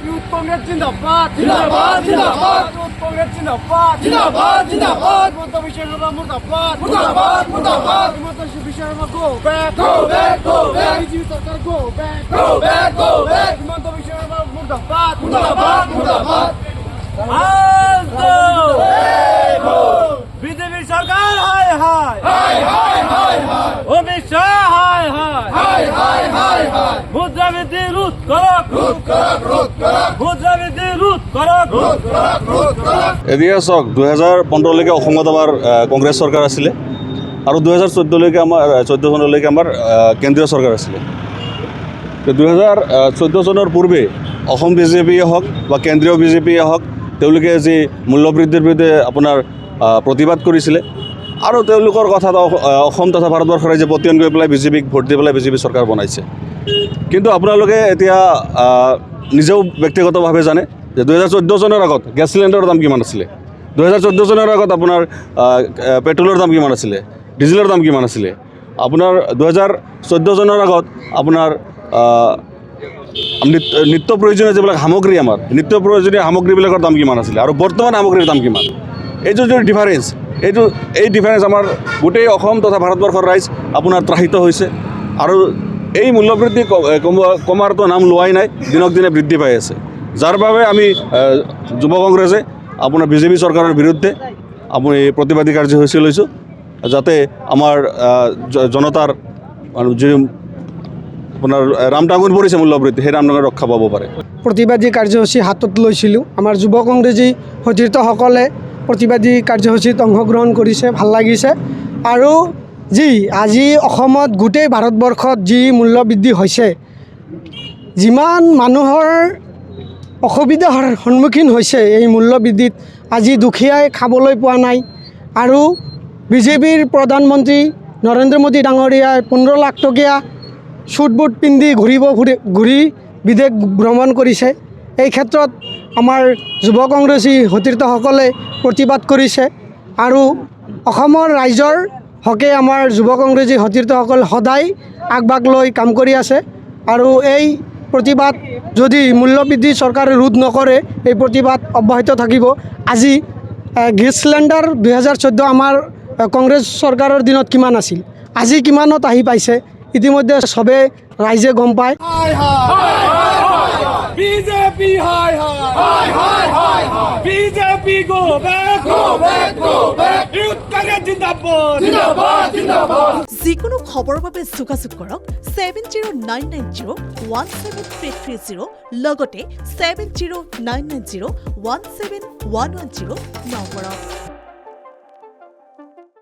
Youth Congress जिंदाबाद जिंदाबाद जिंदाबाद Youth Congress जिंदाबाद जिंदाबाद जिंदाबाद हिमंत বিশ্ব শর্মা मुर्दाबाद मुर्दाबाद मुर्दाबाद Himanta Biswa Sarma go back go back go back BJP সরকার go back go back go back Himanta Biswa Sarma मुर्दाबाद मुर्दाबाद मुर्दाबाद বিজেপি সরকার হায় হায় হায় হায় হায় হায় অমিত শাহ হায় হায় হায় হায় হায় হায় মুদ্রাবৃদ্ধি রোধ করক রোধ করক রোধ করক মুদ্রাবৃদ্ধি রোধ করক রোধ করক রোধ করক এদিকে চাওক 2015 অসমত আমাৰ কংগ্ৰেছ চৰকাৰ আছিলে আৰু 2014 চনলৈকে আমাৰ কেন্দ্ৰীয় চৰকাৰ আছিলে 2014 চনৰ পূৰ্বে অসম বিজেপিয়ে হওক বা কেন্দ্ৰীয় বিজেপিয়ে হওক তেওঁলোকে যি মূল্যবৃদ্ধিৰ বিৰুদ্ধে আপোনাৰ প্ৰতিবাদ কৰিছিলে আৰু তেওঁলোকৰ কথাত অসম তথা ভাৰতবৰ্ষৰ ৰাইজে পতিয়ন কৰি পেলাই বিজেপিক ভোট দি পেলাই বিজেপি চৰকাৰ বনাইছে কিন্তু আপোনালোকে এতিয়া নিজেও ব্যক্তিগতভাৱে জানে যে 2014 চনৰ আগত গেছ চিলিণ্ডাৰৰ দাম কিমান আছিলে 2014 চনৰ আগত আপোনাৰ পেট্ৰলৰ দাম কিমান আছিলে ডিজেলৰ দাম কিমান আছিলে আপোনাৰ 2014 চনৰ আগত আপোনাৰ নিত্য প্ৰয়োজনীয় যিবিলাক সামগ্ৰী আমাৰ নিত্য প্ৰয়োজনীয় সামগ্ৰীবিলাকৰ দাম কিমান আছিলে আৰু বৰ্তমান সামগ্ৰীৰ দাম কিমান এইটো যদি ডিফাৰেঞ্চ এই ডিফাৰেঞ্চ আমাৰ গোটেই অসম তথা ভাৰতবৰ্ষৰ ৰাইজ আপোনাৰ ত্ৰাহিত হৈছে আৰু এই মূল্যবৃদ্ধি কমাৰটো নাম লোৱাই নাই দিনক দিনে বৃদ্ধি পাই আছে যাৰ বাবে আমি যুৱ কংগ্ৰেছে আপোনাৰ বিজেপি চৰকাৰৰ বিৰুদ্ধে আপুনি প্ৰতিবাদী কাৰ্যসূচী লৈছোঁ যাতে আমাৰ জনতাৰ যি আপোনাৰ ৰামটাঙন পৰিছে মূল্যবৃদ্ধি সেই ৰামটাঙন ৰক্ষা পাব পাৰে প্ৰতিবাদী কাৰ্যসূচী হাতত লৈছিলোঁ আমাৰ যুৱ কংগ্ৰেছী সতীৰ্থসকলে প্ৰতিবাদী কাৰ্যসূচীত অংশগ্ৰহণ কৰিছে ভাল লাগিছে আৰু যি আজি অসমত গোটেই ভাৰতবৰ্ষত যি মূল্যবৃদ্ধি হৈছে যিমান মানুহৰ অসুবিধাৰ সন্মুখীন হৈছে এই মূল্যবৃদ্ধিত আজি দুখীয়াই খাবলৈ পোৱা নাই আৰু বিজেপিৰ প্ৰধানমন্ত্ৰী নৰেন্দ্ৰ মোদী ডাঙৰীয়াই 15 লাখ টকীয়া চুট বুট পিন্ধি ঘূৰি বিদেশ ভ্ৰমণ কৰিছে এই ক্ষেত্ৰত আমাৰ যুৱ কংগ্ৰেছী সতীৰ্থসকলে প্ৰতিবাদ কৰিছে আৰু অসমৰ ৰাইজৰ হকে আমাৰ যুৱ কংগ্ৰেছী সতীৰ্থসকল সদায় আগভাগ লৈ কাম কৰি আছে আৰু এই প্ৰতিবাদ যদি মূল্যবৃদ্ধি চৰকাৰে ৰোধ নকৰে এই প্ৰতিবাদ অব্যাহত থাকিব আজি গেছ চিলিণ্ডাৰ 2014 আমাৰ কংগ্ৰেছ চৰকাৰৰ দিনত কিমান আছিল আজি কিমানত আহি পাইছে ইতিমধ্যে সবে ৰাইজে গম পায় বিজেপি হায় হায় হায় হায় BJP go back go back go back youth Congress জিন্দাবাদ জিন্দাবাদ জিন্দাবাদ যিকোনো খবৰৰ বাবে যোগাযোগ কৰক 7099017330 লগতে 7099017110 নম্বৰত